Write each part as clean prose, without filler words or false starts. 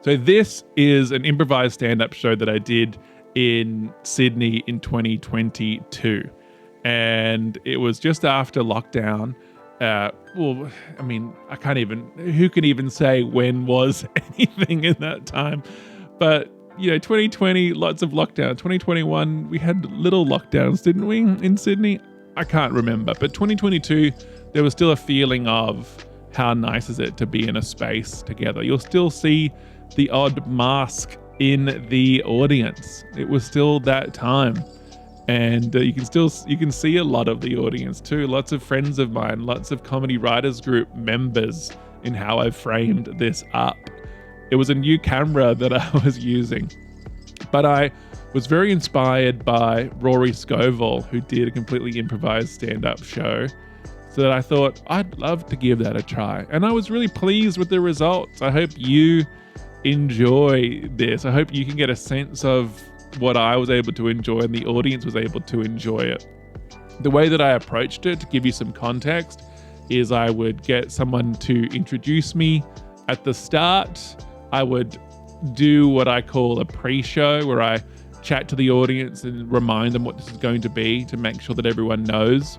So this is an improvised stand-up show that I did in Sydney in 2022. And it was just after lockdown. Who can even say when was anything in that time? But, 2020, lots of lockdown. 2021, we had little lockdowns, didn't we, in Sydney? I can't remember. But 2022, there was still a feeling of how nice is it to be in a space together. You'll still see the odd mask in the audience. It was still that time. And you can see a lot of the audience too. Lots of friends of mine, lots of comedy writers group members in how I framed this up. It was a new camera that I was using, but I was very inspired by Rory Scovel, who did a completely improvised stand-up show. So that I thought I'd love to give that a try. And I was really pleased with the results. I hope you enjoy this. I hope you can get a sense of what I was able to enjoy and the audience was able to enjoy it. The way that I approached it, to give you some context, is I would get someone to introduce me at the start. I would do what I call a pre-show, where I chat to the audience and remind them what this is going to be, to make sure that everyone knows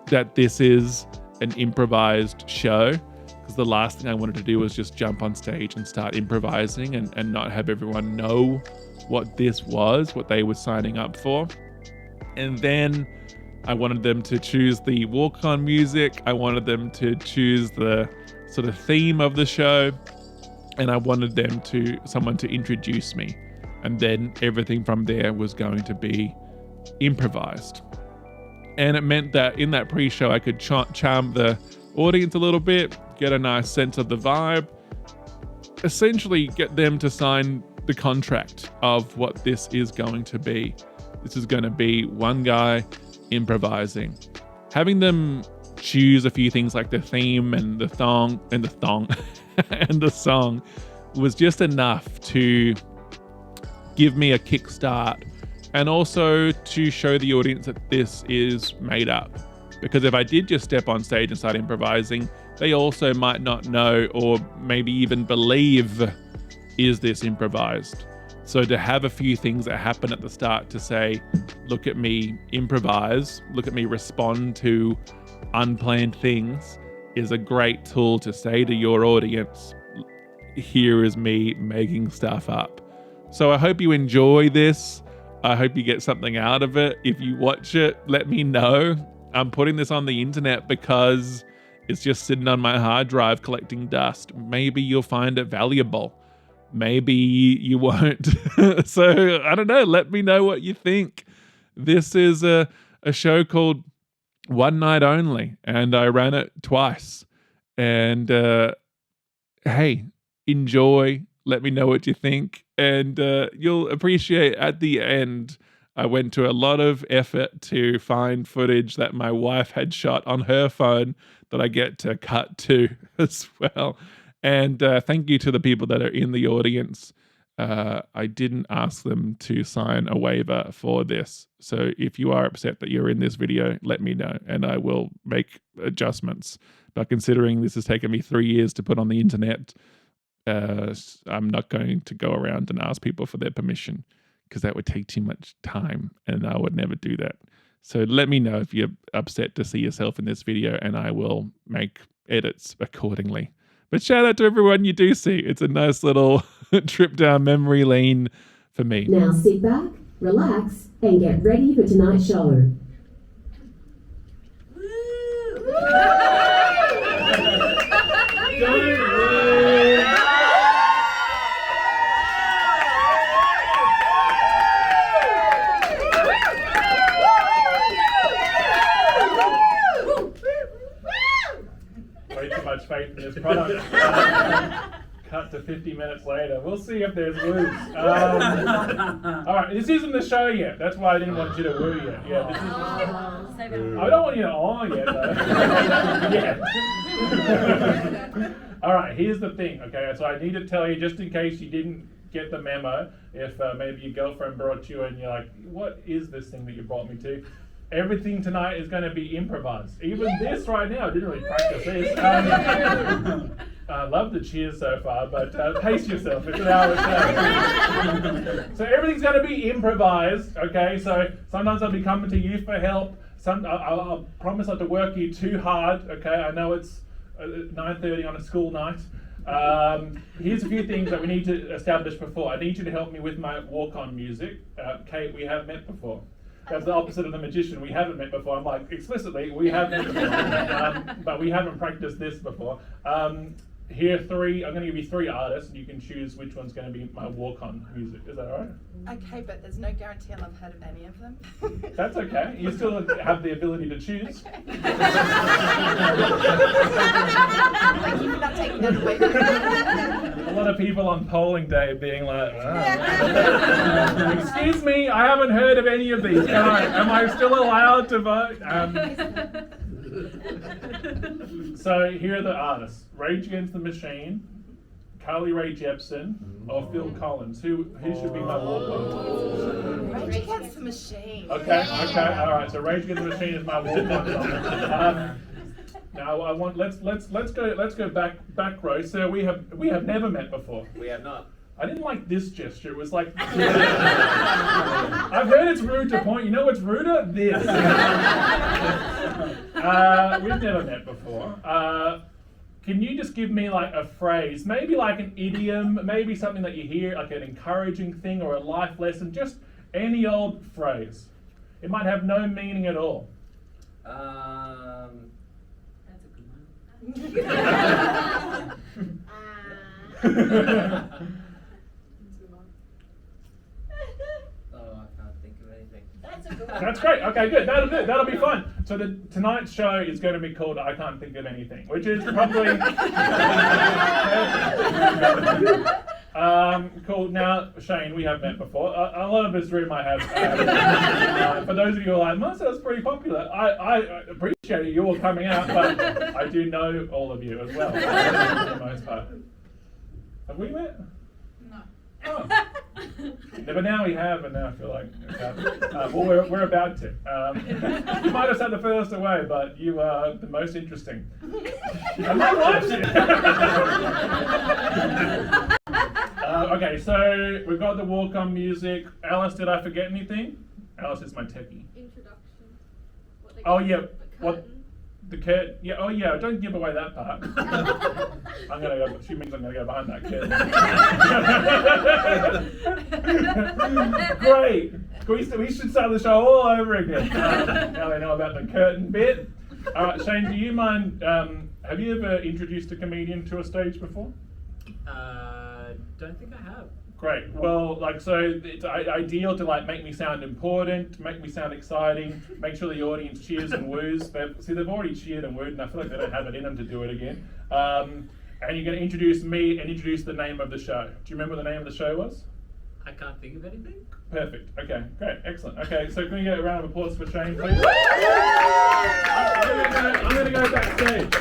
that this is an improvised show. Because the last thing I wanted to do was just jump on stage and start improvising and not have everyone know what this was, what they were signing up for. And then I wanted them to choose the walk-on music. I wanted them to choose the sort of theme of the show. And I wanted someone to introduce me. And then everything from there was going to be improvised. And it meant that in that pre-show, I could charm the audience a little bit, get a nice sense of the vibe, essentially get them to sign the contract of what this is going to be. This is going to be one guy improvising. Having them choose a few things like the theme and the thong and the song was just enough to give me a kickstart, and also to show the audience that this is made up. Because if I did just step on stage and start improvising, they also might not know, or maybe even believe, is this improvised? So to have a few things that happen at the start to say, look at me improvise, look at me respond to unplanned things, is a great tool to say to your audience, here is me making stuff up. So I hope you enjoy this. I hope you get something out of it. If you watch it, let me know. I'm putting this on the internet because it's just sitting on my hard drive collecting dust. Maybe you'll find it valuable. Maybe you won't. So I don't know. Let me know what you think. This is a show called One Night Only, and I ran it twice. And hey, enjoy. Let me know what you think. And you'll appreciate at the end, I went to a lot of effort to find footage that my wife had shot on her phone that I get to cut to as well. And thank you to the people that are in the audience. I didn't ask them to sign a waiver for this. So if you are upset that you're in this video, let me know and I will make adjustments. But considering this has taken me 3 years to put on the internet, I'm not going to go around and ask people for their permission, because that would take too much time and I would never do that. So let me know if you're upset to see yourself in this video, and I will make edits accordingly. But shout out to everyone you do see. It's a nice little trip down memory lane for me. Now sit back, relax, and get ready for tonight's show. Way too much faith in this product. Cut to 50 minutes later. We'll see if there's woos. Alright, this isn't the show yet. That's why I didn't want you to woo yet. Yeah, this is. I don't want you to on yet though. Yeah. Alright, here's the thing, okay? So I need to tell you, just in case you didn't get the memo, if maybe your girlfriend brought you and you're like, what is this thing that you brought me to? Everything tonight is going to be improvised. Even this right now, I didn't really practice this. I love the cheers so far, but pace yourself. It's an hour show. So everything's going to be improvised, okay? So sometimes I'll be coming to you for help. I'll promise not to work you too hard, okay? I know it's 9:30 on a school night. Here's a few things that we need to establish before. I need you to help me with my walk-on music. Kate, we have met before. That's the opposite of the magician. We haven't met before. I'm like, explicitly, we have met before. But we haven't practiced this before. Here are three. I'm going to give you three artists, and you can choose which one's going to be my walk-on music. Is that all right? Okay, but there's no guarantee I'll have heard of any of them. That's okay. You still have the ability to choose. Okay. Thank you for not taking that away from me. A lot of people on polling day being like, excuse me, I haven't heard of any of these. Am I still allowed to vote? So here are the artists: Rage Against the Machine, Carly Rae Jepsen, or Phil Collins. Who should be my walk-on? Rage Against the Machine. Okay, all right. So Rage Against the Machine is my walk-on. Now I want let's go back row. So we have never met before. We have not. I didn't like this gesture. It was like I've heard it's rude to point. You know what's ruder? This. We've never met before. Can you just give me like a phrase, maybe like an idiom, maybe something that you hear, like an encouraging thing or a life lesson, just any old phrase. It might have no meaning at all. That's a good one. Oh, I can't think of anything. That's a good one. That's great. Okay, good. That'll be fun. So tonight's show is going to be called "I Can't Think of Anything," which is probably cool. Now, Shane, we have met before. A lot of this room I have. For those of you who are like, Marcel's pretty popular. I appreciate you all coming out, but I do know all of you as well, for the most part. Have we met? No. Oh. Yeah, but now we have, and now I feel like well, we're about to. You might have sat the furthest away, but you are the most interesting. I might watch it. Okay, so we've got the walk-on music. Alice, did I forget anything? Alice is my techie. Introduction. Oh yeah, what? The curtain. Yeah. Oh yeah. Don't give away that part. I'm gonna go. She means I'm gonna go behind that curtain. Great. We should start the show all over again. Now they know about the curtain bit. All right, Shane. Do you mind? Have you ever introduced a comedian to a stage before? Don't think I have. Great. Well, so it's ideal to make me sound important, make me sound exciting, make sure the audience cheers and woos. But see, they've already cheered and wooed, and I feel like they don't have it in them to do it again. And you're going to introduce me and introduce the name of the show. Do you remember what the name of the show was? I can't think of anything. Perfect. Okay. Great. Excellent. Okay. So can we get a round of applause for Shane, please? I'm going to go backstage.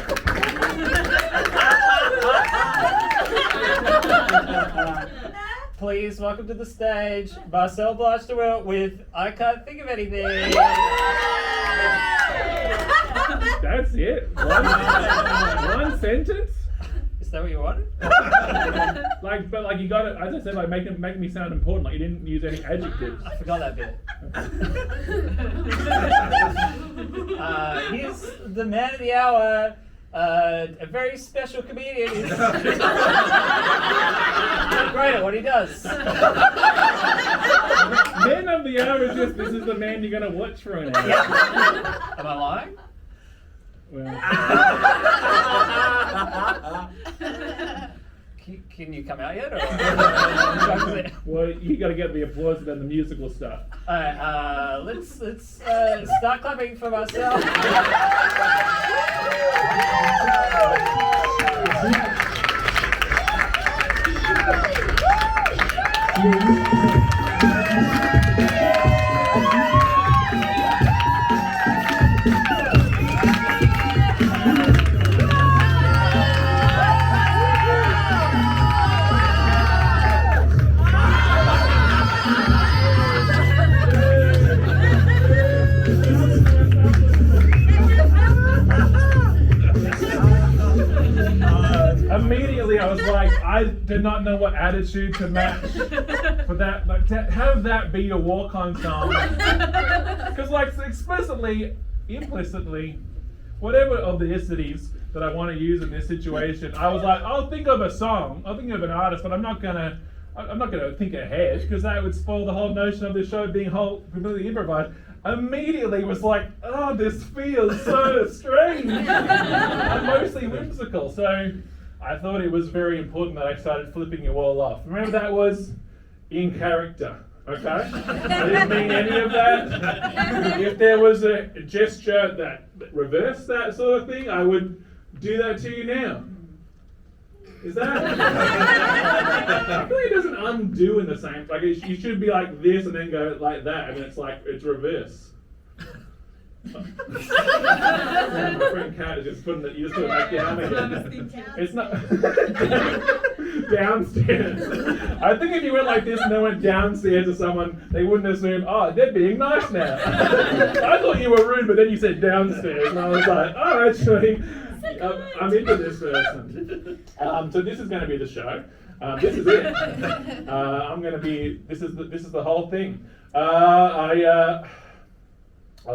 Please welcome to the stage Marcel Blanch-de Wilt with "I Can't Think of Anything." That's it. One sentence. Is that what you wanted? But you got it. As I said, make me sound important. Like you didn't use any adjectives. I forgot that bit. He's the man of the hour. A very special comedian. He's great at what he does. Man of the hour is just, this is the man you're going to watch for an hour. Am I lying? Well, can you come out yet? Or? well, you got to get the applause and then the musical stuff. Alright, let's start clapping for Marcel. I did not know what attitude to match for that. Like, to have that be a walk-on song. Because, like, explicitly, implicitly, whatever of the ethnicities that I want to use in this situation, I was like, I'll think of a song, I'll think of an artist, but I'm not gonna think ahead, because that would spoil the whole notion of this show being completely improvised. Immediately was like, oh, this feels so strange and mostly whimsical. So I thought it was very important that I started flipping you all off. Remember, that was in character, okay? I didn't mean any of that. If there was a gesture that reversed that sort of thing, I would do that to you now. Is that? I feel like it doesn't undo in the same. Like, you should be like this and then go like that, and it's like it's reverse. My friend Kat is just putting it. You just put it back down again. It's not downstairs. I think if you went like this and then went downstairs to someone, they wouldn't assume, oh, they're being nice now. I thought you were rude, but then you said downstairs, and I was like, oh, actually. I'm into this person. So this is going to be the show. This is it. I'm going to be. This is the whole thing. I'll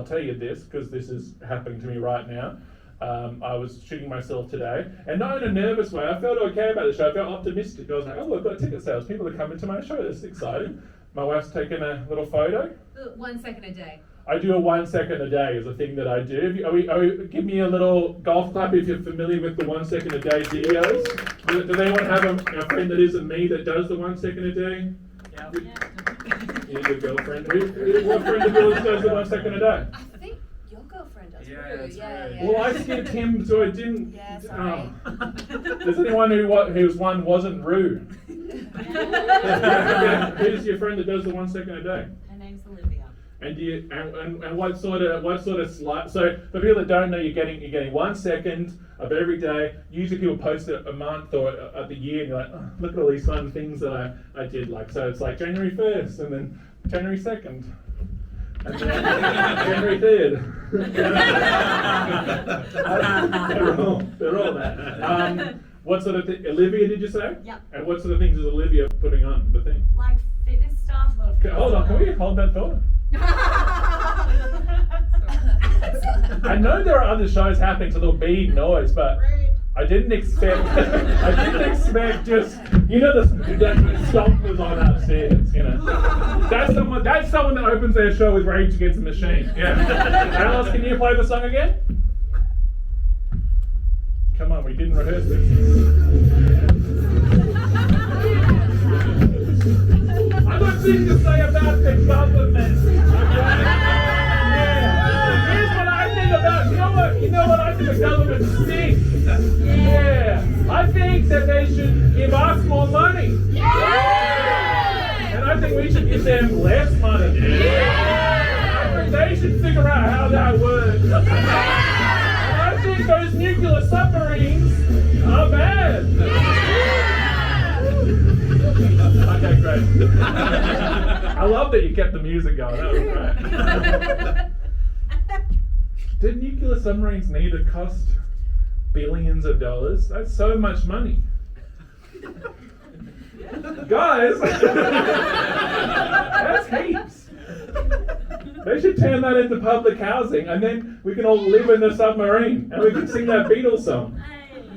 tell you this because this is happening to me right now. I was shooting myself today, and not in a nervous way. I felt okay about the show. I felt optimistic. I was like, oh, I've got ticket sales. People are coming to my show. That's exciting. My wife's taken a little photo. 1 second a day. I do a 1 second a day is a thing that I do. Give me a little golf clap if you're familiar with the 1 second a day videos. Does anyone have a friend that isn't me that does the 1 second a day? Yeah. You have a girlfriend. What friend of yours does the 1 second a day? I think your girlfriend does. Yeah, Rue. that's Yeah. right. Well, I skipped him, so I didn't. Yeah, sorry. Does anyone whose one wasn't rude? Who's your friend that does the 1 second a day? Her name's Olivia. And do you, and what sort of so for people that don't know, you're getting 1 second of every day. Usually people post it a month or at the year, and you're like, oh, look at all these fun things that I did. Like, so it's like January 1st, and then January 2nd, and then January 3rd. They're all that. What sort of Olivia did you say? Yeah. And what sort of things is Olivia putting on the thing? Like fitness stuff. A lot of Okay, hold on, can we hold that thought? I know there are other shows happening, so there'll be noise, but I didn't expect just, you know, the stompers on upstairs, you know. That's someone that opens their show with Rage Against the Machine. Yeah. Alice, can you play the song again? Come on, we didn't rehearse this. I've got things to say about the government. Okay? Yeah. Here's what I think about. You know what I think the government stinks. Yeah. I think that they should give us more money. Yeah. And I think we should give them less money. Yeah. I think they should figure out how that works. And I think those nuclear submarines are bad. Okay, great. I love that you kept the music going. That was great. Did nuclear submarines need to cost billions of dollars? That's so much money. Guys, that's heaps. They should turn that into public housing, and then we can all live in the submarine, and we can sing that Beatles song.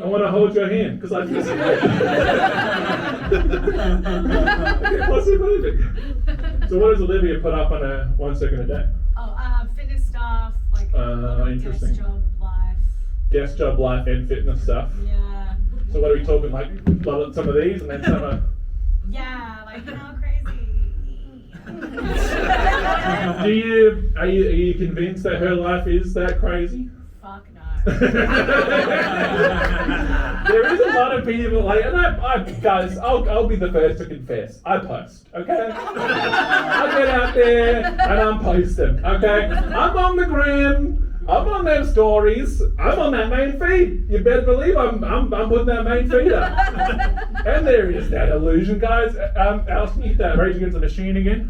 I want to hold your hand, because I just So what does Olivia put up on a 1 second a day? Fitness stuff, like Interesting. desk job, life. Desk job, life, and fitness stuff. Yeah. So what are we talking, like some of these, and then some of... Yeah, like, crazy. Are you convinced that her life is that crazy? Fuck no. There is a lot of people like, and guys, I'll be the first to confess. I post, okay? I get out there and I'm posting, okay? I'm on the gram. I'm on them stories. I'm on that main feed. You better believe I'm putting that main feed up. And there is that illusion, guys. Alice, can you hit that Rage Against the Machine again?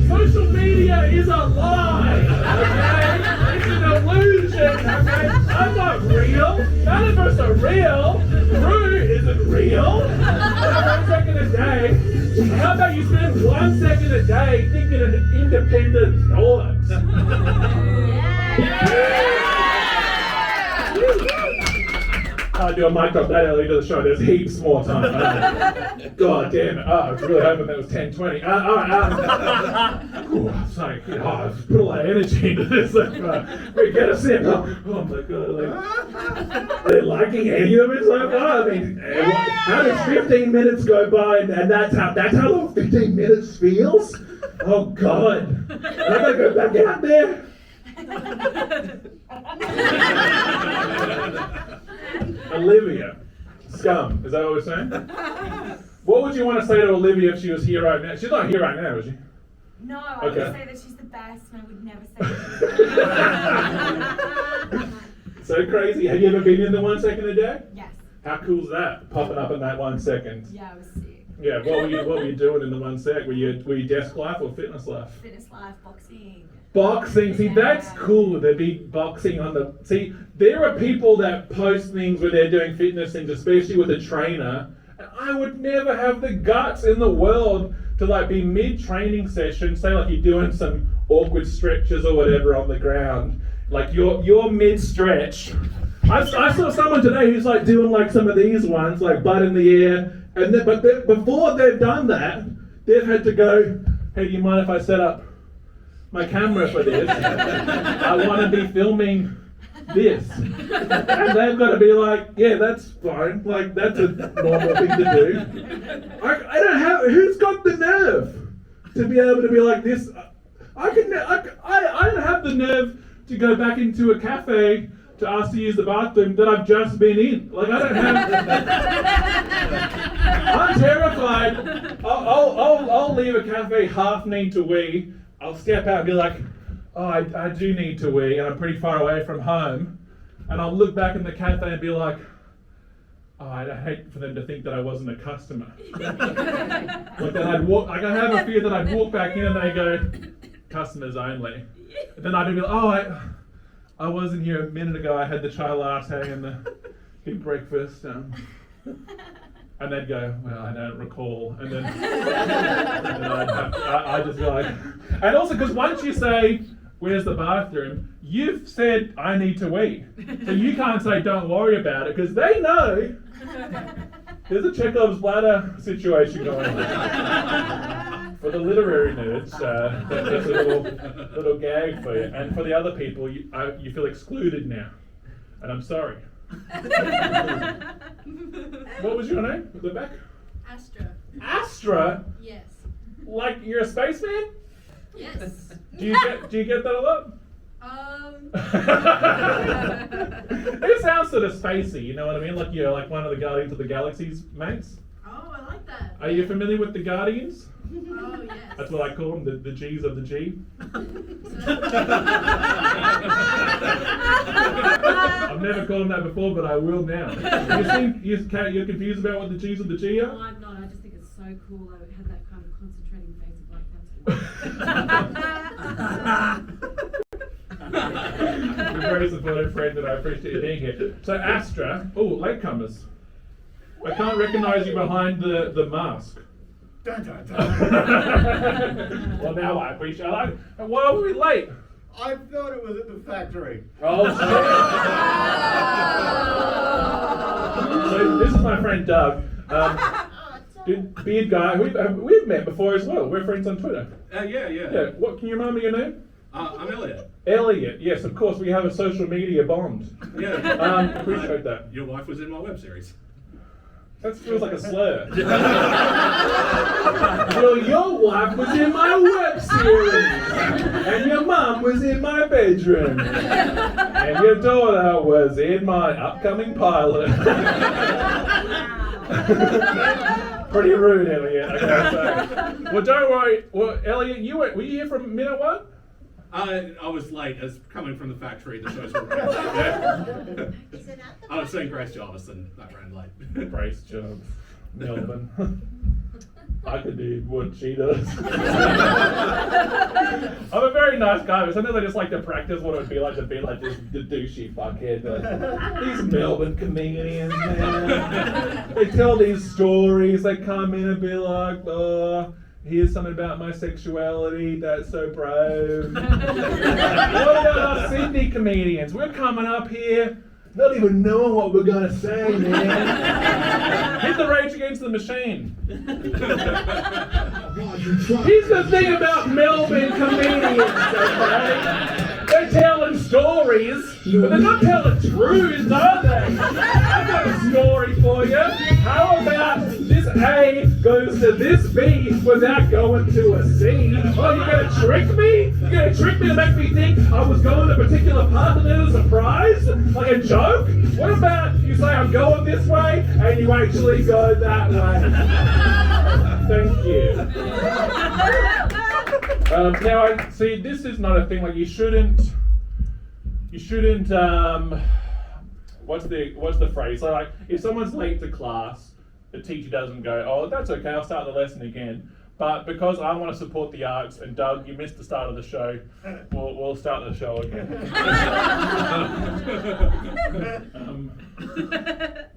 Social media is a lie, okay? It's an illusion. shit, okay? I'm not real. None of us are real. Rue isn't real. 1 second a day. How about you spend 1 second a day thinking of independent thoughts? I'll do a mic drop that early to the show. There's heaps more time. God damn it. I was really hoping that was 10:20. All right. I'm sorry. I've put a lot of energy into this. We get a sip. Oh my God. Are they liking any of it so far? I mean, how does 15 minutes go by and that's how long 15 minutes feels? Oh God. Am I going to go back out there? Olivia, scum. Is that what we're saying? What would you want to say to Olivia if she was here right now? She's not here right now, is she? No, I Okay. would say that she's the best, and I would never say that. So crazy. Have you ever been in the 1 second a day? Yes. How cool's that? Popping up in that 1 second. Yeah, I was sick. Yeah. What were you doing in the 1 sec? Were you desk life or fitness life? Fitness life, boxing. Boxing, see, that's cool. There'd be boxing on the. See, there are people that post things where they're doing fitness things, especially with a trainer. And I would never have the guts in the world to like be mid-training session, say like you're doing some awkward stretches or whatever on the ground, like you're mid-stretch. I saw someone today who's like doing like some of these ones, like butt in the air, and before they've done that, they've had to go, hey, do you mind if I set up my camera for this? I want to be filming this. And they've got to be like, yeah, that's fine. Like, that's a normal thing to do. I don't have, who's got the nerve to be able to be like this? I don't have the nerve to go back into a cafe to ask to use the bathroom that I've just been in. Like, I don't have. I'm terrified. I'll leave a cafe half need to wee. I'll step out and be like, oh, I do need to wee, and I'm pretty far away from home. And I'll look back in the cafe and be like, oh, I'd hate for them to think that I wasn't a customer. Like then I'd walk, like I have a fear that I'd walk back in and they go, customers only. And then I'd be like, oh, I wasn't here a minute ago. I had the chai latte and the big breakfast. And they'd go, well, I don't recall. And then, I just go like, and also because once you say, where's the bathroom? You've said, I need to wee. So you can't say, don't worry about it, because they know there's a Chekhov's bladder situation going on. For the literary nerds, that's a little gag for you. And for the other people, you feel excluded now. And I'm sorry. What was your name at the back? Astra. Astra? Yes. Like you're a spaceman? Yes. Do you get that a lot? It sounds sort of spacey, you know what I mean? Like you're like one of the Guardians of the Galaxy's mates. Oh, I like that. Are you familiar with the Guardians? Oh, yes. That's what I call them, the G's of the G. I've never called them that before, but I will now. You're confused about what the G's of the G No, are? I'm not. I just think it's so cool. I had that kind of concentrating face of like, You're a very supportive friend, and I appreciate you being here. So Astra, latecomers. I can't recognise you behind the mask. Dun, dun, dun. Well, now I appreciate it. And why were we late? I thought it was at the factory. Oh, shit. So this is my friend Doug. Beard guy. We've met before as well. We're friends on Twitter. Yeah. What? Can you remind me your name? I'm Elliot. Elliot. Yes, of course. We have a social media bond. Yeah. Appreciate that. Your wife was in my web series. That feels like a slur. Well, your wife was in my web series, and your mum was in my bedroom, and your daughter was in my upcoming pilot. Pretty rude, Elliot, I gotta say. Well, don't worry. Well, Elliot, were you here from minute one? I was late as coming from the factory. The shows were running. I was seeing Grace Jarvis and that ran late. Grace Jarvis, Melbourne. I could do what she does. I'm a very nice guy, but sometimes I just like to practice what it would be like to be like this the douchey fuckhead. These Melbourne comedians, man. They tell these stories, they come in and be like, oh, here's something about my sexuality, that's so brave. What about us Sydney comedians? We're coming up here, not even knowing what we're gonna say, man. Hit the Rage Against the Machine. Here's the thing about Melbourne comedians, okay? They're telling stories, but they're not telling truths, are they? I've got a story for you. How about this A goes to this B without going to a C? Oh, you're gonna trick me? You're gonna trick me to make me think I was going a particular path and then a surprise? Like a joke? What about you say I'm going this way and you actually go that way? Thank you. Now, I see this is not a thing. Like you shouldn't. What's the phrase? So, like if someone's late to class, the teacher doesn't go, "Oh, that's okay. I'll start the lesson again." But because I want to support the arts, and Doug, you missed the start of the show, we'll start the show again.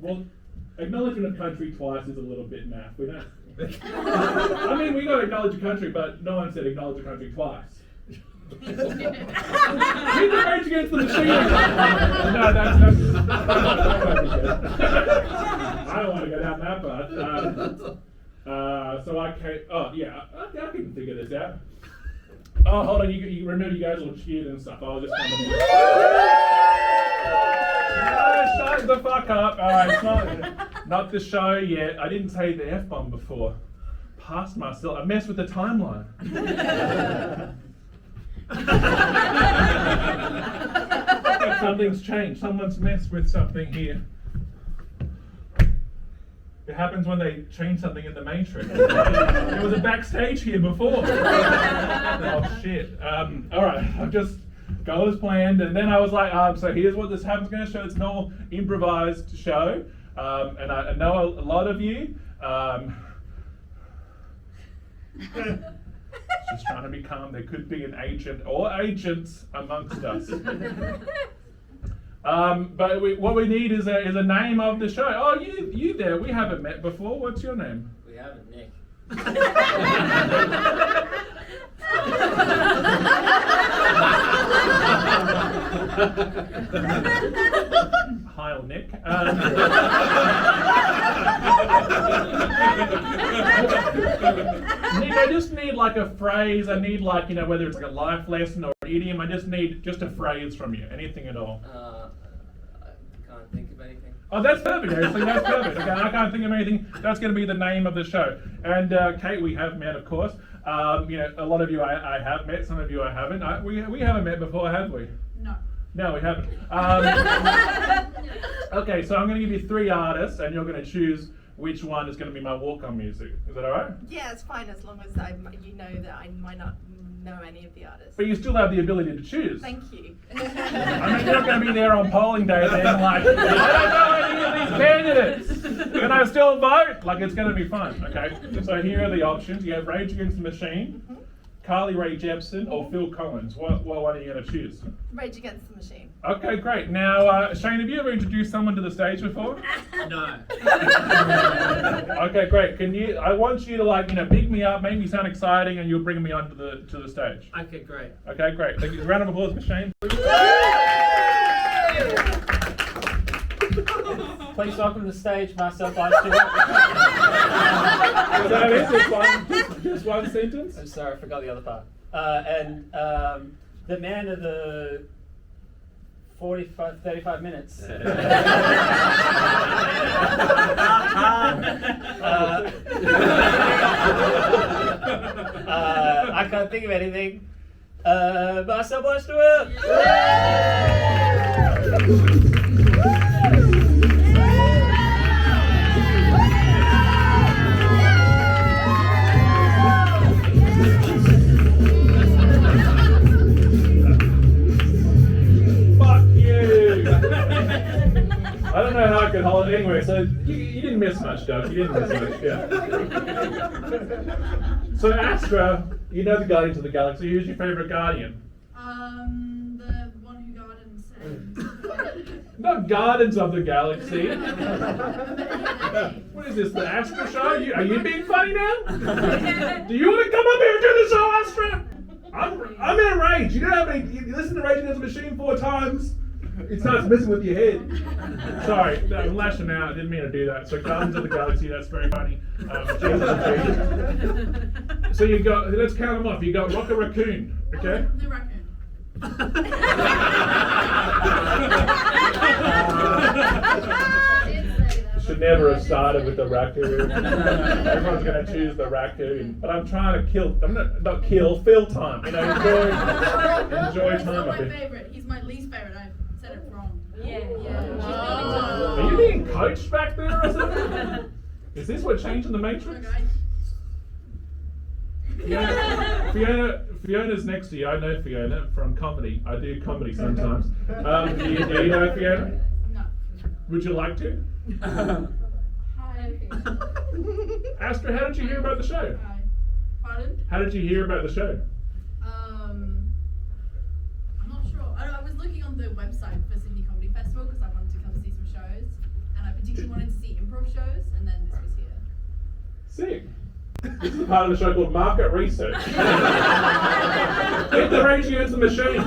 Well, acknowledging a country twice is a little bit naff. We don't. I mean, we got to acknowledge a country, but no one said acknowledge a country twice. Hit the Rage Against the Machine. No, that's I don't want to go down that path. So I can't. Oh yeah, I can figure this out. Oh, hold on. You remember you guys all cheered and stuff. I was just kind of. Shut the fuck up. Alright, it's not the show yet. I didn't say the F-bomb before. Past Marcel. I messed with the timeline. Something's changed. Someone's messed with something here. It happens when they change something in the Matrix. There was a backstage here before. Oh shit. Alright, I've just go as planned, and then I was like, so here's what this happens. Going to show. It's an all improvised show, and I know a lot of you. Just trying to be calm. There could be an agent or agents amongst us. But what we need is a name of the show. Oh, you there? We haven't met before. What's your name? We haven't, Nick. Hi, Nick. Nick, I just need like a phrase. I need like, whether it's like a life lesson or an idiom. I just need just a phrase from you. Anything at all. I can't think of anything. Oh, that's perfect, actually. That's perfect. Okay, I can't think of anything. That's going to be the name of the show. And Kate, we have met, of course. A lot of you I have met. Some of you I haven't. We haven't met before, have we? No. No, we haven't. Okay, so I'm going to give you 3 artists, and you're going to choose which one is going to be my walk-on music. Is that all right? Yeah, it's fine as long as you know that I might not know any of the artists. But you still have the ability to choose. Thank you. I mean, you're not going to be there on polling day then like, I don't know any of these candidates. Can I still vote? Like, it's going to be fun, okay? So here are the options. You have Rage Against the Machine, Carly Rae Jepsen, or Phil Collins. What one are you going to choose? Rage Against the Machine. Okay, great. Now, Shane, have you ever introduced someone to the stage before? No. Okay, great. I want you to big me up, make me sound exciting, and you'll bring me onto to the stage. Okay, great. Okay, great. Thank you. Round of applause for Shane. Please welcome to the stage, Marcel Blanch-de. So that is just one sentence? I'm sorry, I forgot the other part. And the man of the 35 minutes. I can't think of anything. Marcel Blanch-de. I don't know how I could hold it anyway. So You didn't miss much, Doug. You didn't miss much, yeah. So Astra, you know the Guardians of the Galaxy. Who's your favourite Guardian? The one who gardens and. Not Guardians of the Galaxy. What is this, the Astra show? Are you being funny now? Do you want to come up here and do the show, Astra? I'm in a rage. You know how many, you listen to Rage Against the Machine 4 times, it starts messing with your head. Sorry, I'm lashing out. I didn't mean to do that. So Guardians of the Galaxy, that's very funny. Jesus. So you got, let's count them off. You got Rocket Raccoon, okay? The raccoon. Should never have started with the raccoon. Everyone's going to choose the raccoon, but I'm trying to kill. Not kill, fill time. You know, enjoy He's time. not my Of it. favourite. He's my least favourite. I said it wrong. Yeah. Are you being coached back there or something? Is this what changed in the Matrix? Fiona's next to you. I know Fiona from comedy. I do comedy sometimes. Do you know Fiona? No. Would you like to? Hi. Astra, how did you hear about the show? Hi. Pardon? How did you hear about the show? I'm not sure. I was looking on the website for Sydney Comedy Festival because I wanted to come see some shows, and I particularly wanted to see improv shows, and then this was here. Sick. This is a part of the show called Market Research. Get the Rage Against the Machine.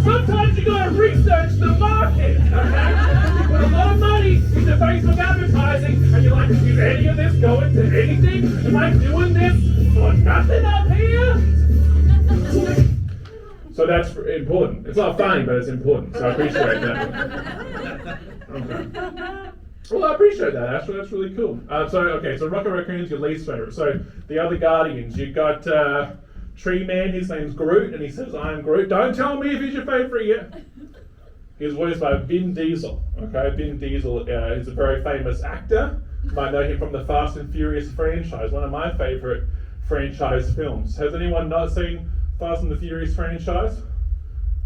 Sometimes you gotta research the market, okay? You put a lot of money into Facebook advertising, and you're like, is any of this going to anything? Am I doing this for nothing up here? So that's important. It's not funny, but it's important, so I appreciate that. Okay. Well, I appreciate that, Ashley. That's really cool. So Rocket Raccoon's your least favourite. So the other Guardians, you've got Tree Man. His name's Groot, and he says, "I am Groot." Don't tell me if he's your favourite yet. He's voiced by Vin Diesel. Okay, Vin Diesel is a very famous actor. You might know him from the Fast and Furious franchise, one of my favourite franchise films. Has anyone not seen Fast and the Furious franchise?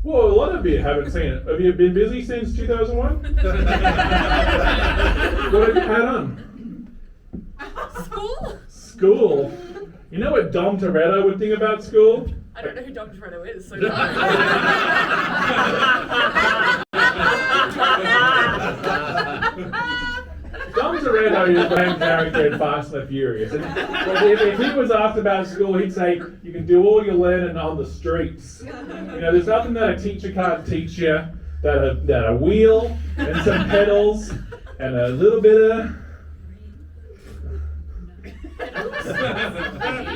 Well, a lot of you haven't seen it. Have you been busy since 2001? What have you had on? School? School. You know what Dom Toretto would think about school? I don't know who Dom Toretto is, so Dom Toretto is the main character in Fast and the Furious. And if he was asked about school, he'd say, you can do all your learning on the streets. You know, there's nothing that a teacher can't teach you that a wheel and some pedals and a little bit of...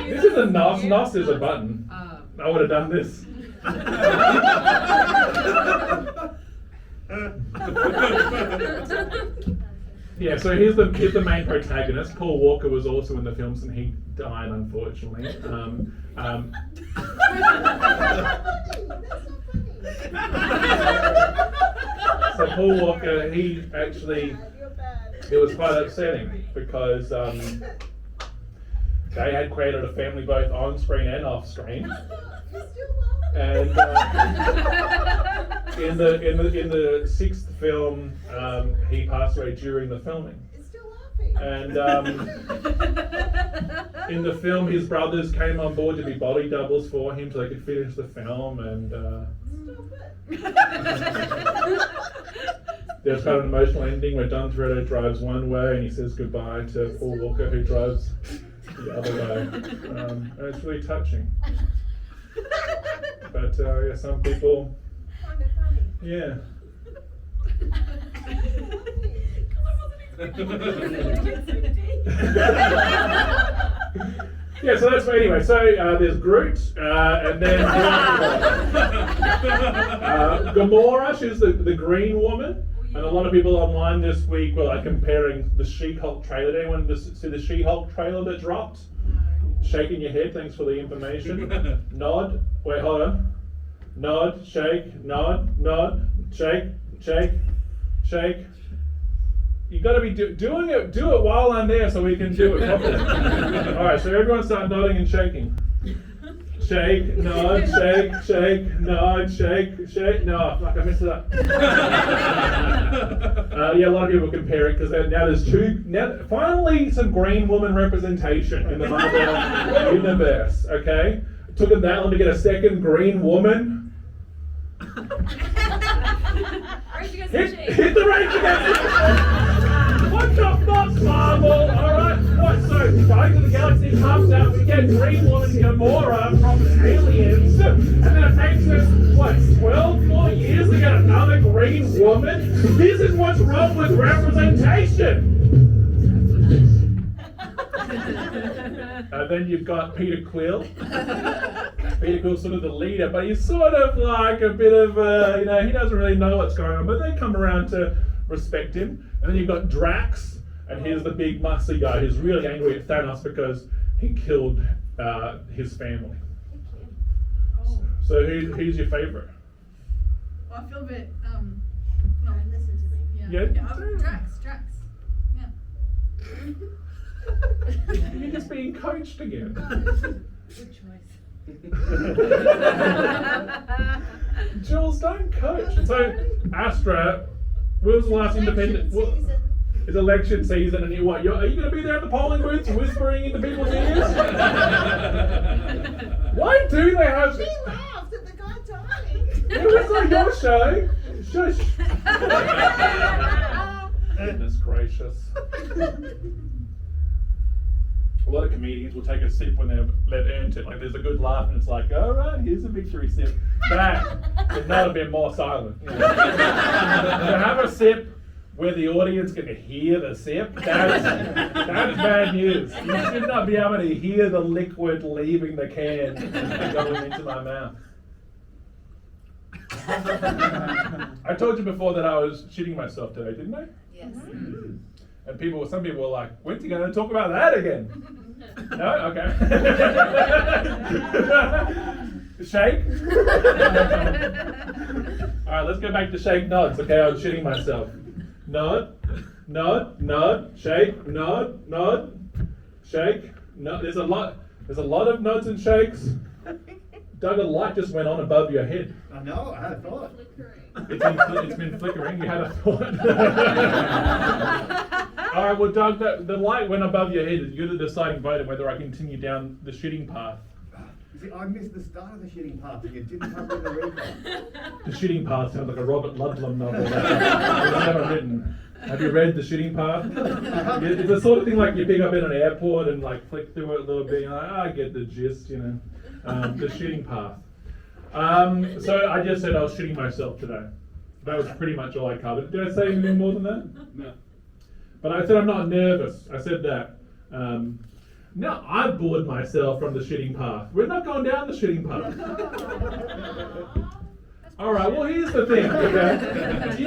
This is a NOS. NOS is a button. I would have done this. Yeah, so here's the main protagonist. Paul Walker was also in the films, and he died, unfortunately. So Paul Walker, it was quite upsetting because they had created a family both on screen and off screen. And in the sixth film, he passed away during the filming. And in the film, his brothers came on board to be body doubles for him so they could finish the film. And there's kind of an emotional ending where Dom Toretto drives one way and he says goodbye to Paul Walker, who drives the other way. And it's really touching. But yeah, some people find it funny. Yeah. Yeah, so that's anyway. So there's Groot, and then Gamora. She's the green woman, and a lot of people online this week were like comparing the She-Hulk trailer. Did anyone see the She-Hulk trailer that dropped? Shaking your head, thanks for the information. Nod. Wait, hold on. Nod, shake, nod, shake, shake, shake. You gotta be doing it. Do it while I'm there so we can do it properly. Alright, so everyone start nodding and shaking. shake, nod, shake, nod, shake. No, fuck, I messed it up. Yeah, a lot of people compare it because now there's two. Now, finally, some green woman representation in the Marvel universe. Okay, it took them that long to get a second green woman. Hit the Rage Against the Machine. What the fuck, Marvel? Alright, what? So, Guardians of the Galaxy comes out, we get Green Woman Gamora from Aliens, and then it takes us, what, 12 more years to get another Green Woman? This is what's wrong with representation! And then you've got Peter Quill. Peter Quill's sort of the leader, but he's sort of like a bit of, he doesn't really know what's going on, but they come around to respect him. And then you've got Drax, and he's the big muscly guy who's really angry at Thanos because he killed his family. So who's your favourite? Well, I feel a bit, No, listen to me. yeah. Yeah? Drax. Yeah. You're just being coached again. Good choice. Jules, don't coach. So, Astra, when was the last independent? It's election season, and are you going to be there at the polling booths whispering into people's ears? Why do they have? She laughed at the guy dying. It was like your show. Shush. Goodness gracious. A lot of comedians will take a sip when they're earned it. Like there's a good laugh and it's like, all right, here's a victory sip. That could not have been more silent. You know. To have a sip where the audience can hear the sip, that's bad news. You should not be able to hear the liquid leaving the can and going into my mouth. I told you before that I was shitting myself today, didn't I? Yes. And some people were like, when's he going to talk about that again? No? Okay. Shake? Alright, let's go back to shake nods. Okay, I was shitting myself. Nod, shake, nod, shake, nod. There's a lot of nods and shakes. Doug, a light just went on above your head. I know, I had a thought. It's been flickering. You had a thought. All right. Well, Doug, the light went above your head. You're the deciding vote on whether I continue down the shitting path. You see, I missed the start of the shitting part, but you didn't cover the recap. The Shitting Path sounds like a Robert Ludlum novel that was never written. Have you read The Shitting Path? It's the sort of thing like you pick up in an airport and like flick through it a little bit. You're like, I get the gist, you know. The Shitting Path. So I just said I was shitting myself today. That was pretty much all I covered. Did I say anything more than that? No. But I said I'm not nervous. I said that. No, I've bored myself from the shitting path. We're not going down the shitting path. All right. Well, here's the thing. Okay? Do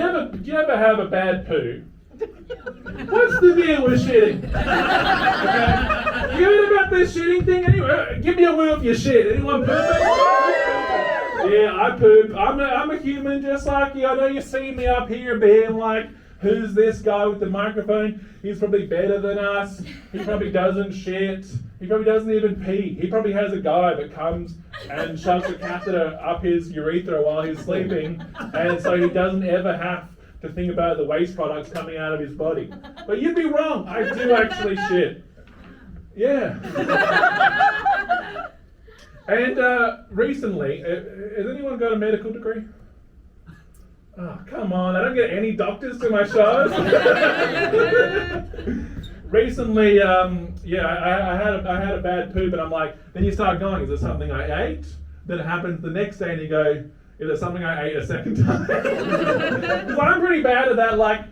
you ever have a bad poo? What's the deal with shitting? Okay? You heard about this shitting thing? Anyway, give me a word of your shit. Anyone poop? Yeah, I poop. I'm a human just like you. I know you see me up here being like, who's this guy with the microphone? He's probably better than us. He probably doesn't shit. He probably doesn't even pee. He probably has a guy that comes and shoves a catheter up his urethra while he's sleeping, and so he doesn't ever have to think about the waste products coming out of his body. But you'd be wrong. I do actually shit. Yeah. And recently, has anyone got a medical degree? Oh, come on, I don't get any doctors to my shows. Recently, I had a bad poop, and I'm like, then you start going, is it something I ate? Then it happens the next day, and you go, is it something I ate a second time? Because I'm pretty bad at that, like,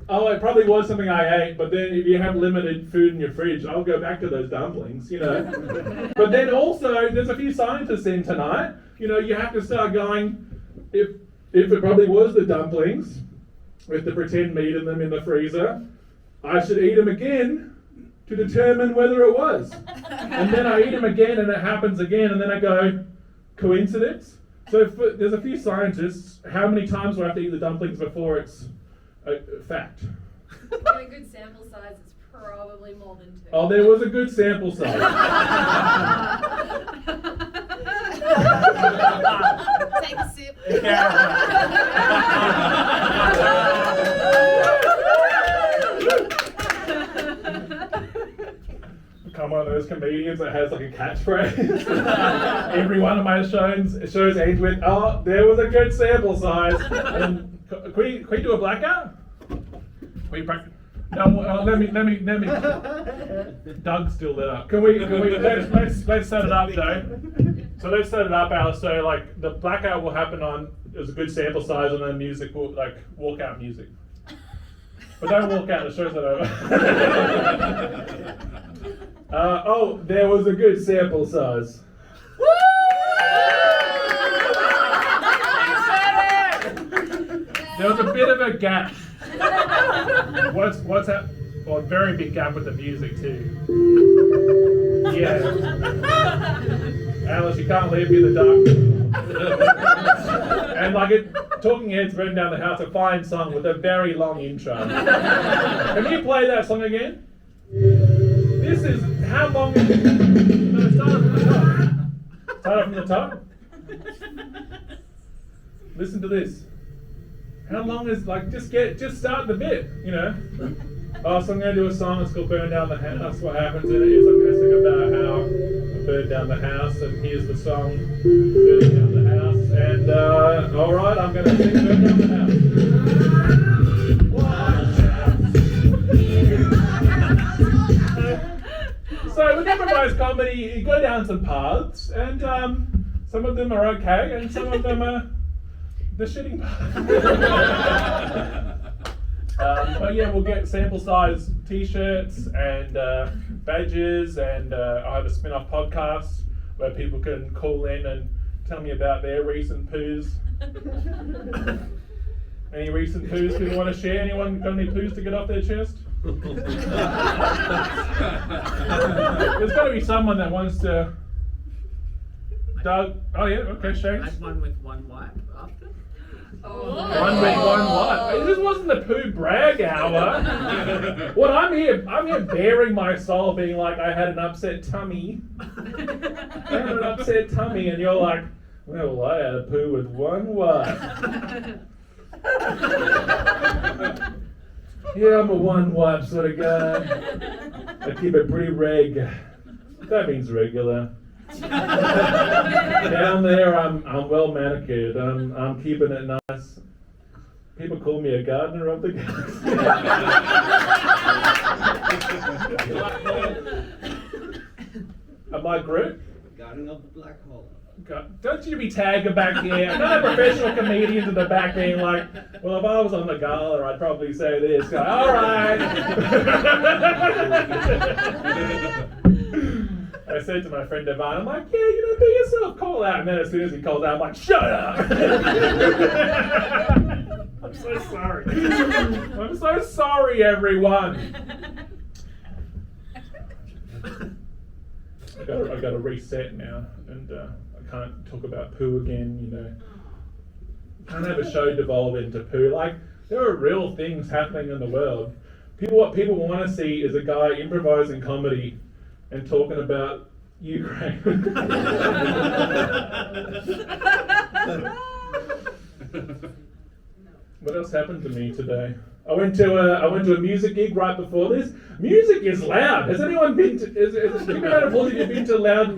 oh, it probably was something I ate, but then if you have limited food in your fridge, I'll go back to those dumplings, you know. But then also, there's a few scientists in tonight, you know, you have to start going, if it probably was the dumplings, with the pretend meat in them in the freezer, I should eat them again to determine whether it was. And then I eat them again and it happens again, and then I go, coincidence? So if there's a few scientists, how many times do I have to eat the dumplings before it's a fact? Get a good sample size, it's probably more than 2. Oh, there was a good sample size. I'm one of those comedians that has like a catchphrase. Every one of my shows ends with, "Oh, there was a good sample size." And can we do a blackout? We practice. No, let me. Doug's still lit up. Can we? Let's set it up though. So let's set it up, Alice. So like the blackout will happen on. There's a good sample size, and then music will like walkout music. But don't walk out. The show's not over. Oh, there was a good sample size. There was a bit of a gap. What's that? Well, a very big gap with the music too. Yeah. Alice, you can't leave me in the dark. And like Talking Heads burning down the house, a fine song with a very long intro. Can you play that song again? This is how long is it? No, start from the top. Start from the top. Listen to this. How long is just start the bit, you know? Oh, so I'm going to do a song. It's called "Burn Down the House." What happens in it is I'm going to sing about how I burned down the house, and here's the song "Burning Down the House." And all right, I'm going to sing "Burn Down the House." So with improvised comedy, you go down some paths, and some of them are okay, and some of them are the shitting paths. But yeah, we'll get sample size t-shirts and badges, and I have a spin-off podcast where people can call in and tell me about their recent poos. Any recent poos people want to share? Anyone got any poos to get off their chest? There's got to be someone that wants to. Doug. Oh yeah. Okay, Shane. I had one with one wipe after. One week, one what? This wasn't the poo brag hour. What I'm here bearing my soul, being like, I had an upset tummy. And you're like, well, I had a poo with one wipe. Yeah, I'm a one wipe sort of guy. I keep it pretty reg. That means regular. Down there, I'm well manicured. I'm keeping it nice. People call me a gardener of the galaxy. Am I Groot? Garden of the Black Hole. God, don't you be tagging back here. None of professional comedians in the back being like, well, if I was on the gala, I'd probably say this. Go, all right. I said to my friend Devon, I'm like, yeah, be yourself, call out. And then as soon as he calls out, I'm like, shut up. I'm so sorry. I'm so sorry, everyone. I got to reset now, and I can't talk about poo again, you know. Can't have a show devolve into poo. Like, there are real things happening in the world. What people want to see is a guy improvising comedy and talking about Ukraine. What else happened to me today? I went to a music gig right before this. Music is loud. Has anyone been to? Have you been to live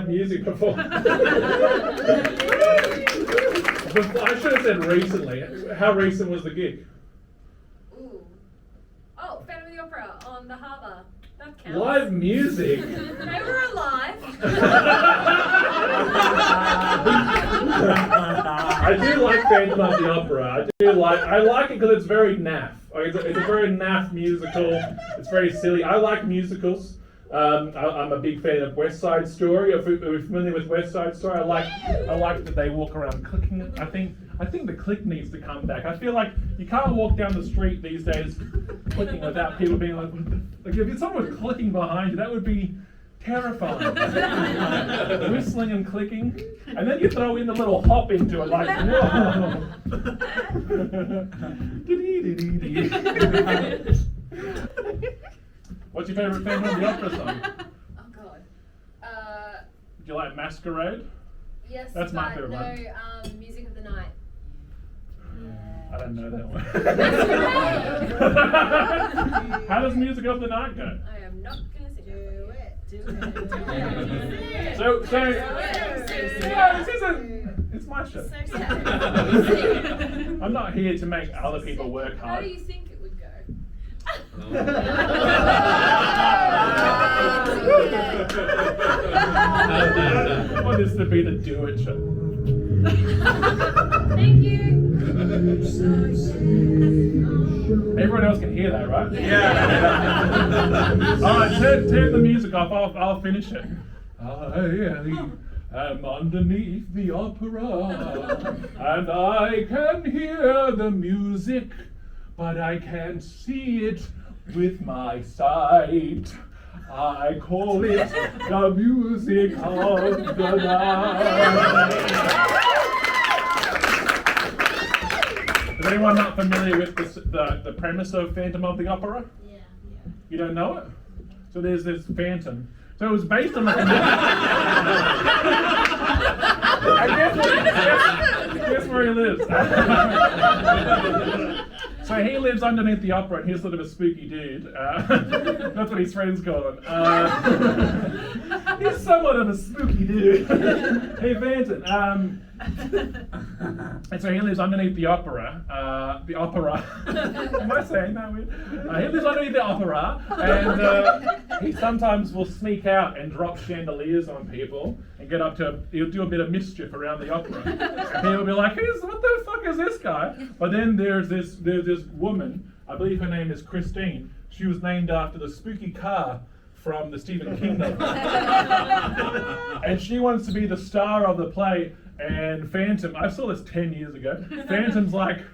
music before? I should have said recently. How recent was the gig? Ooh. Oh, Phantom of the Opera on the harbour. That counts. Live music. They were alive. I do like Phantom of the Opera. I like it because it's very naff. It's a very naff musical. It's very silly. I like musicals. I'm a big fan of West Side Story. Are you familiar with West Side Story? I like that they walk around clicking. I think the click needs to come back. I feel like you can't walk down the street these days clicking without people being like if someone was clicking behind you, that would be terrifying. Whistling and clicking, and then you throw in the little hop into it, like whoa. What's your favourite Phantom of the Opera song? Oh God. Do you like Masquerade? Yes, That's my but favorite no, one. Music of the Night. I don't know that one. That's How does Music of the Night go? I am not gonna sing Do it. it. So, Do it. yeah, this isn't. It's my show. I'm not here to make other people work How hard. do you think it would go? I want this to be the Do It show. Thank you. Everyone else can hear that, right? Yeah. All right, turn the music off. I'll finish it. I am underneath the opera, and I can hear the music, but I can't see it with my sight. I call it the music of the night. Is anyone not familiar with the premise of Phantom of the Opera? Yeah. You don't know it? So there's this phantom. So it was based on I guess where he lives. So he lives underneath the opera, and he's sort of a spooky dude. That's what his friends call him. He's somewhat of a spooky dude. Hey, Phantom. And so he lives underneath the opera. The opera. Am I saying that weird? He lives underneath the opera, and he sometimes will sneak out and drop chandeliers on people and get up to. He'll do a bit of mischief around the opera. And people will be like, "What the fuck is this guy?" But then there's this woman. I believe her name is Christine. She was named after the spooky car from the Stephen King novel. And she wants to be the star of the play. And Phantom, I saw this 10 years ago. Phantom's like,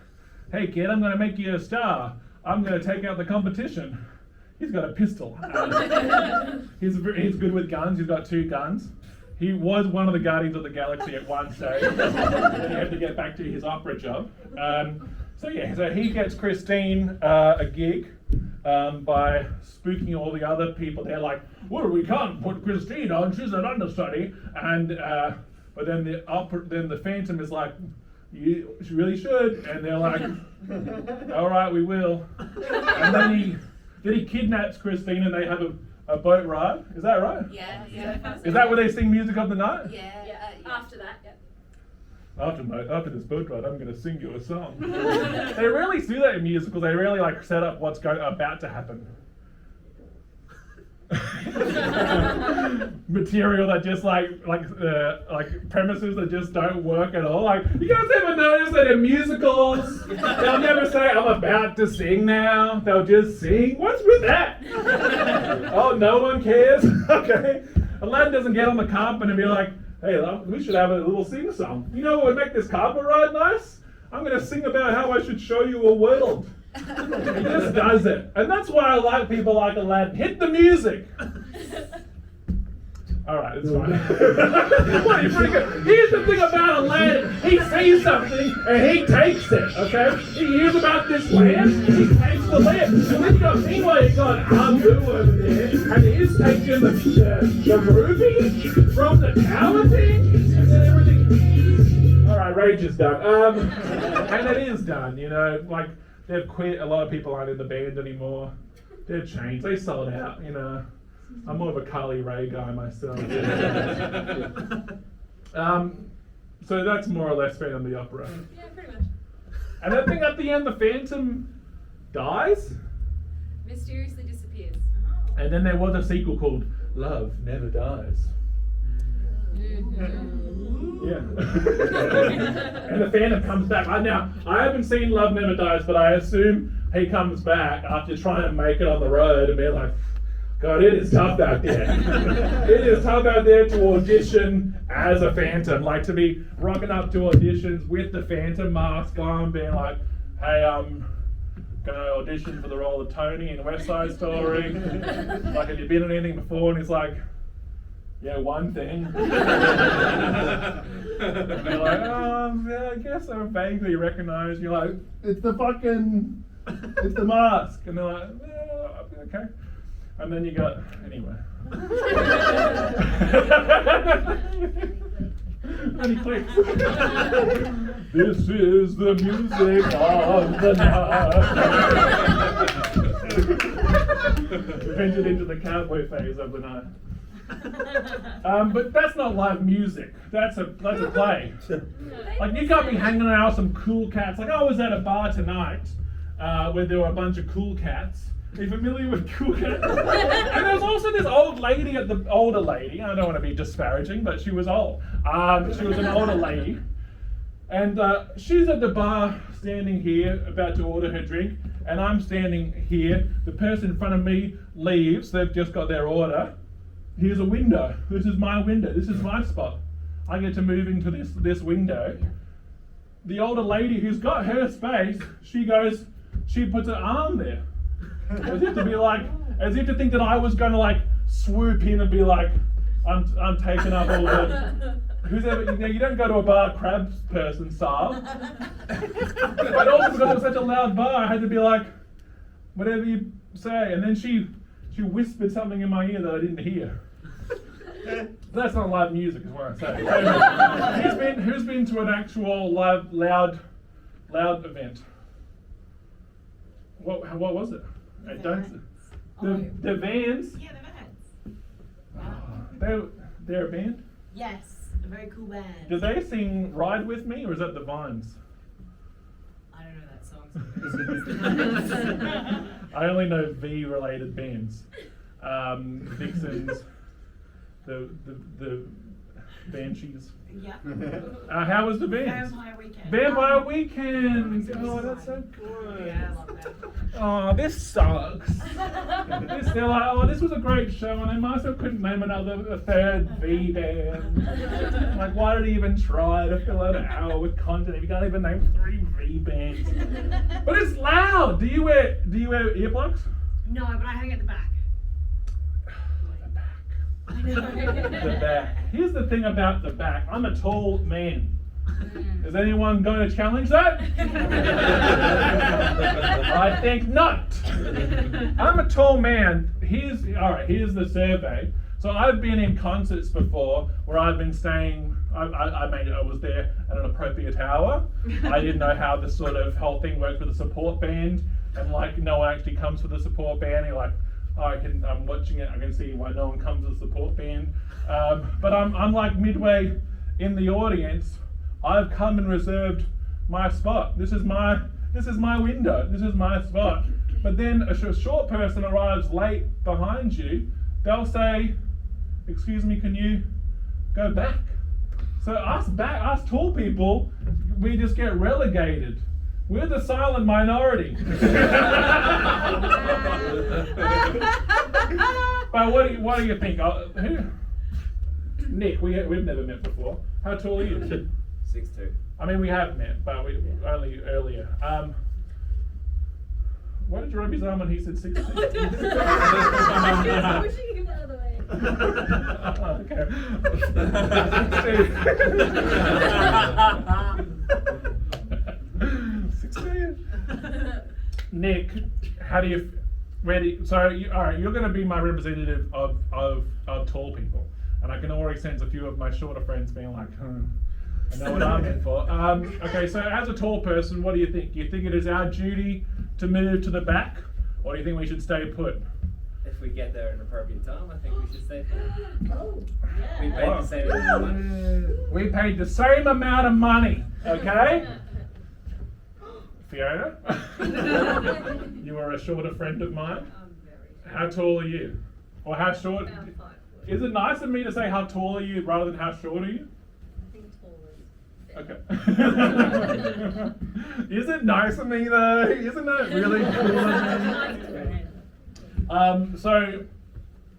"Hey kid, I'm going to make you a star. I'm going to take out the competition." He's got a pistol. He's good with guns. He's got 2 guns. He was one of the Guardians of the Galaxy at one stage. Then he had to get back to his opera job. So he gets Christine a gig by spooking all the other people. They're like, "Well, we can't put Christine on. She's an understudy." And but then the Phantom is like, "You really should." And they're like, "All right, we will." And then he kidnaps Christine, and they have a boat ride. Is that right? Yeah. Is that where they sing Music of the Night? Yeah. After that, yep. After this boat ride, I'm going to sing you a song. They rarely do that in musicals. They rarely set up what's about to happen. Material that just like premises that just don't work at all. Like, you guys ever notice that in musicals they'll never say, "I'm about to sing now." They'll just sing. What's with that? Oh, no one cares. Okay, Aladdin doesn't get on the carpet and be like, "Hey, we should have a little sing song. You know what would make this carpet ride nice? I'm going to sing about how I should show you a world." He just does it. And that's why I like people like Aladdin. Hit the music. Alright, it's fine. Well, you're pretty good. Here's the thing about Aladdin. He sees something and he takes it, okay? He hears about this land, he takes the land. And meanwhile, you've got Abu over there, and he's taking the ruby from the tower thing, and then everything. Alright, Rage is done. And it is done, like, they've quit. A lot of people aren't in the band anymore. They've changed. They sold out, I'm more of a Carly Rae guy myself. So that's more or less Phantom of the Opera. Yeah, pretty much. And I think at the end the Phantom dies. Mysteriously disappears. And then there was a sequel called Love Never Dies. Yeah. And the Phantom comes back. Now, I haven't seen Love Never Dies, but I assume he comes back after trying to make it on the road and be like, "God, it is tough out there." It is tough out there to audition as a Phantom, like to be rocking up to auditions with the Phantom mask on, being like, "Hey, I'm gonna audition for the role of Tony in West Side Story. Like, have you been in anything before?" And he's like, "Yeah, one thing." And they're like, "Yeah, I guess I vaguely recognize." You're like, it's the mask." And they're like, "Yeah, okay." And then you got, anyway. And he clicks. This is the music of the night. We've entered into the cowboy phase of the night. But that's not live music. That's a play. Like, you can't be hanging around with some cool cats. Like, I was at a bar tonight where there were a bunch of cool cats. Are you familiar with cool cats? And there was also this older lady. I don't want to be disparaging, but she was old. She was an older lady. And she's at the bar, standing here, about to order her drink. And I'm standing here. The person in front of me leaves. They've just got their order. Here's a window. This is my window. This is my spot. I get to move into this window. The older lady who's got her space, she puts her arm there. As if to think that I was going to like swoop in and be like, I'm taking up all the. You don't go to a bar crabs person style. But also because it was such a loud bar, I had to be like, whatever you say. And then she whispered something in my ear that I didn't hear. That's not live music, is what I'm saying. Who's been to an actual live, loud event? What was it? The Vans. Yeah, the Vans. They're a band? Yes, a very cool band. Do they sing Ride With Me, or is that the Vines? I don't know that song. I only know V-related bands. Vixens, the Banshees. Yeah. How was the band? Vampire Weekend. Vampire Weekend! Oh, that's so good. Yeah, I love that. Oh, this sucks. They're like, oh, this was a great show, and they myself couldn't name a third V band. Like, why did he even try to fill out an hour with content if you can't even name 3 V bands? But it's loud. Do you wear earplugs? No, but I hang at the back. The back. Here's the thing about the back. I'm a tall man. Is anyone going to challenge that? I think not. I'm a tall man. Here's the survey. So I've been in concerts before where I've been staying. I was there at an appropriate hour. I didn't know how this sort of whole thing worked with a support band, and like no one actually comes with a support band. You're like, I'm watching it. I can see why no one comes with a support band. But I'm like midway in the audience. I've come and reserved my spot. This is my window. This is my spot. But then a short person arrives late behind you. They'll say, "Excuse me, can you go back?" So us tall people, we just get relegated. We're the silent minority. But what do you think? Nick, we've never met before. How tall are you? 6'2". I mean, we have met, but we only earlier. Why did you rub his arm when he said 6'2"? Pushing him out of the way. Okay. Nick, how do you? So you're going to be my representative of tall people, and I can already sense a few of my shorter friends being like, I know what I'm in for. Okay, so as a tall person, what do you think? Do you think it is our duty to move to the back, or do you think we should stay put? If we get there at an appropriate time, I think we should stay put. Oh, yeah. We paid the same amount of money. We paid the same amount of money, okay? Fiona, you are a shorter friend of mine. I'm very short. How tall are you? Or how short? About 5 foot. Is it nice of me to say how tall are you rather than how short are you? I think tall is Okay. Is it nice of me though? Isn't that really cool of me? So,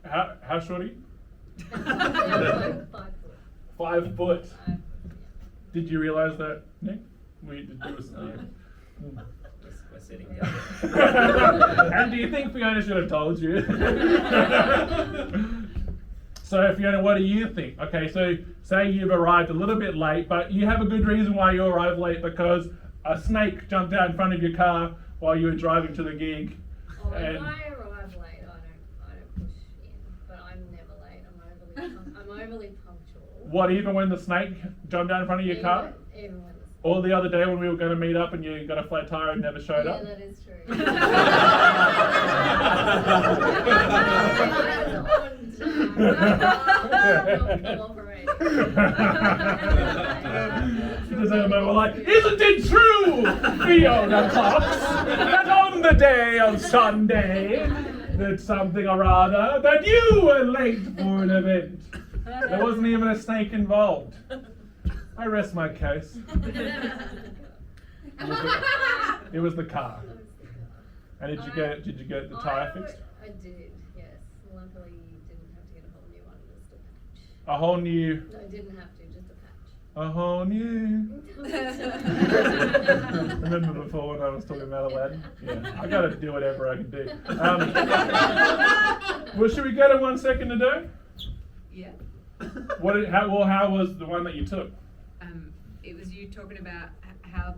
how short are you? 5 foot. 5 foot. Yeah. Did you realise that, Nick? We're sitting down. And do you think Fiona should have told you? So Fiona, what do you think? Okay, so say you've arrived a little bit late, but you have a good reason why you arrived late, because a snake jumped out in front of your car while you were driving to the gig. Oh, if And I arrive late, I don't push in, but I'm never late. I'm overly extremely punctual. What, even when the snake jumped out in front of your car? Even when Or the other day when we were going to meet up and you got a flat tire and never showed up? Yeah, that is true. Just a moment, we're like, isn't it true, Fiona Cox, that on the day of Sunday, that something or other, that you were late for an event? There wasn't even a snake involved. I rest my case. It was the car. And did you get the tire fixed? I did, yes. Luckily, you didn't have to get a whole new one, just a patch. A whole new. No, I didn't have to, just a patch. A whole new. Remember before when I was talking about Aladdin? Yeah, I gotta do whatever I can do. Well, should we go to 1 second to do? Yeah. How was the one that you took? It was you talking about how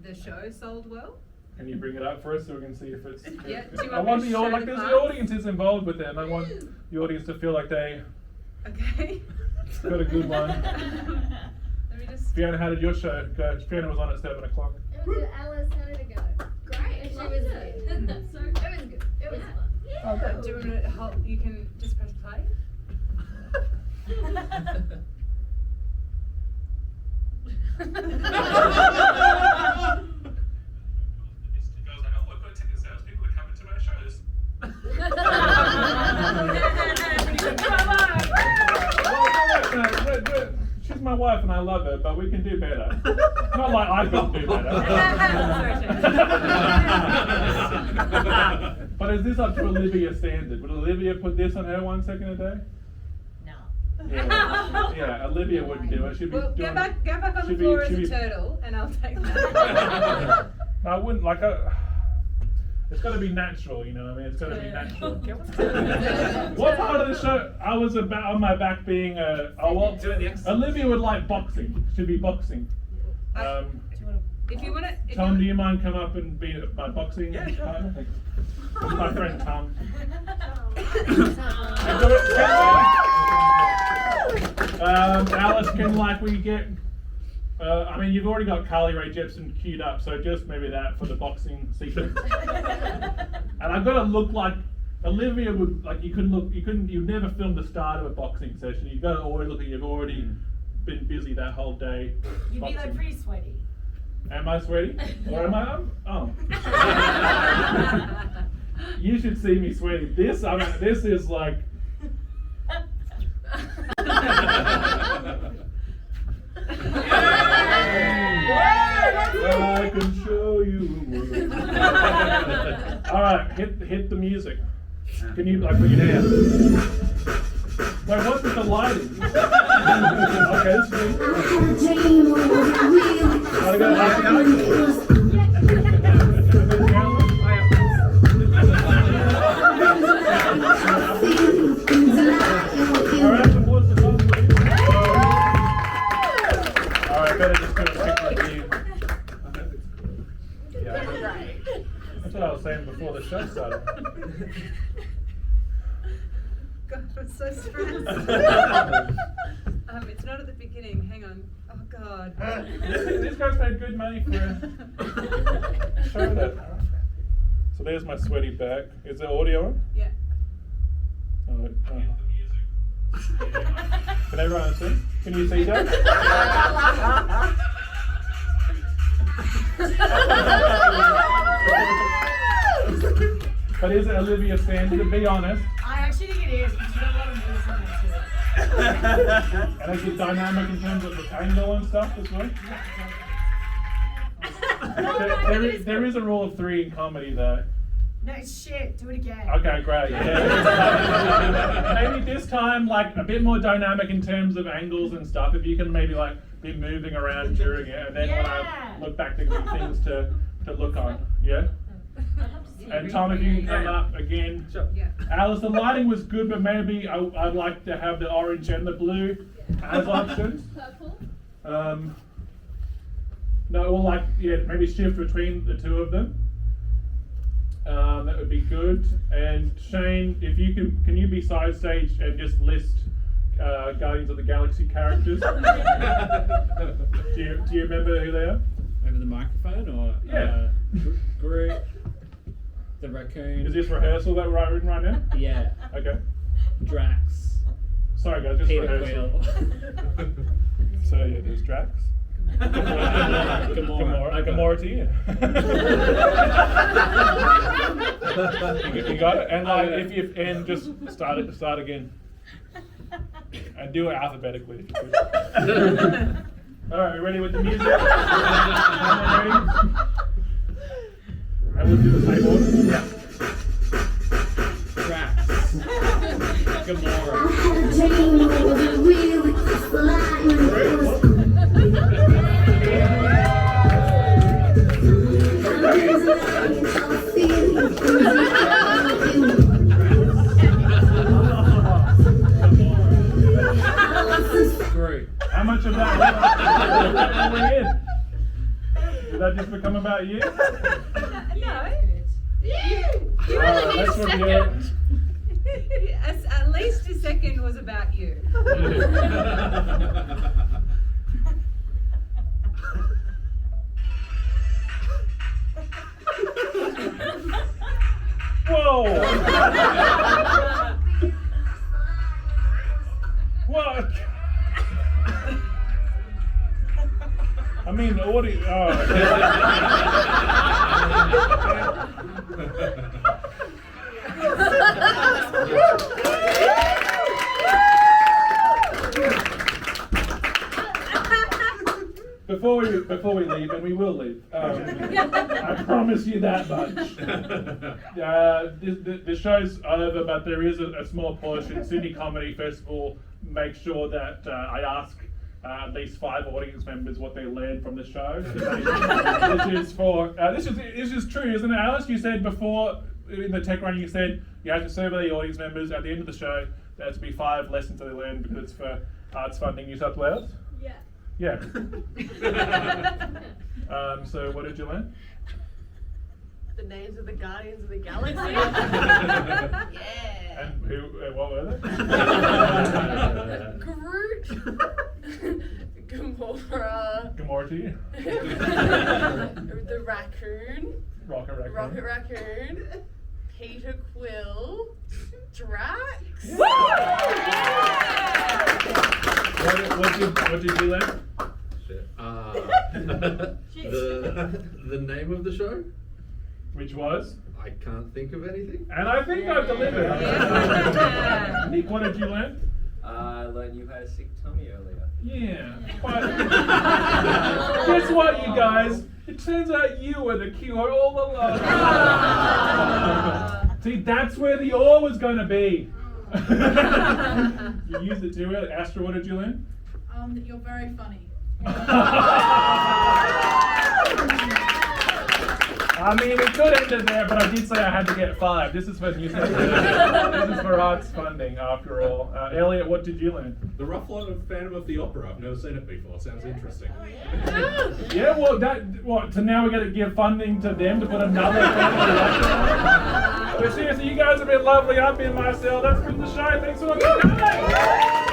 the show sold well. Can you bring it up for us so we can see if it's? Yeah, do you I want want me to the show like the there's the parts? audience is involved with it, and I want the audience to feel like they Okay. got a good one. Let me just. Fiona, how did your show go? Fiona was on at 7 o'clock. It was good. Alice, how did it go? Great. She Loved was it. good. So it was good. It was fun. Oh, great. Do you want to hold? You can just press play. She's my wife and I love her, but we can do better. Not like I could do better. But is this up to Olivia's standard? Would Olivia put this on her 1 second a day? No. Yeah, Olivia wouldn't do it. She'd be Well, go doing, back on the she'd floor as she'd a turtle, and I'll take that. I wouldn't like a. It's got to be natural, you know what I mean? It's got to be natural. What part of the show? I was about on my back being Doing the exercise. Olivia would like boxing. Should be boxing. If you want to. Tom, do you mind come up and be my boxing partner? Thanks. That's my friend Tom. Alice, can we get? I mean, you've already got Carly Rae Jepsen queued up, so just maybe that for the boxing sequence. And I've got to look like Olivia would like. You'd never film the start of a boxing session. You've got to always look like you've already been busy that whole day. You'd be boxing. like pretty sweaty. Am I sweaty? Or am I? Oh. You should see me sweaty. This is like. I can show you. All right, hit the music. Can you like bring it down? Wait, what's with the lighting? Okay, this is better just do a quick review. Yeah. That's what I was saying before the show started. God, I'm so stressed. It's not at the beginning. Hang on. Oh God. These guys paid good money for a show that. So there's my sweaty back. Is the audio on? Yeah. Can everyone see? Can you see that? But is it Olivia standard? To be honest. I actually think it is, because you don't want to move so much to it. And is it dynamic in terms of the angle and stuff as well? There is a rule of 3 in comedy though. No, it's shit. Do it again. Okay, great. Yeah. Maybe this time, like a bit more dynamic in terms of angles and stuff. If you can maybe like be moving around during it, and then when I look back to give things to look on. Yeah. And Tom, if you can come up again. Sure. Yeah. Alice, the lighting was good, but maybe I'd like to have the orange and the blue as options. Purple? No, or maybe shift between the two of them. That would be good. And Shane, if you can you be side stage and just list Guardians of the Galaxy characters. do you remember who they are? Over the microphone or Yeah. Groot, the raccoon. Is this rehearsal that we're in right now? Yeah. Okay. Drax. Sorry guys, just Peter rehearsal. Quill. So yeah, there's Drax. Gamora. Gamora to you. You got it. And like, if you just start again, and do it alphabetically. If you could. All right, ready with the music? Everyone ready? And we'll do the same order. Yeah. Drax. Gamora. Groot. How much of that were in? Did that just become about you? No. You Alright, let's review. At least a second was about you. Whoa! What? I mean, the audio. Before we leave, and we will leave. I promise you that much. The show's over, but there is a small portion. Sydney Comedy Festival makes sure that I ask at least 5 audience members what they learned from the show. This is true, isn't it, Alice? You said before in the tech run, you said you have to survey the audience members at the end of the show. There has to be 5 lessons they learned because it's for Arts Funding New South Wales. Yeah. Yeah. So what did you learn? The names of the Guardians of the Galaxy. Yeah. And what were they? Groot. Gamora. Gamora to you. The raccoon. Rocket Raccoon. Rocket Raccoon. Peter Quill. Drax. What did you learn? Shit. The name of the show? Which was? I can't think of anything. And I think I've delivered. Nick, what did you learn? I learned you had a sick tummy earlier. Yeah. Guess what, you guys? It turns out you were the cure all along. See, that's where the ore was going to be. You used it too early. Astra, what did you learn? That you're very funny. I mean, it could end it there, but I did say I had to get 5. This is for New South Wales. This is for arts funding, after all. Elliot, what did you learn? The rough line of Phantom of the Opera. I've never seen it before. Sounds interesting. Yeah, well, so now we're going to give funding to them to put another Phantom of the Opera on? But seriously, you guys have been lovely. I've been Marcel. That's been the show. Thanks for watching.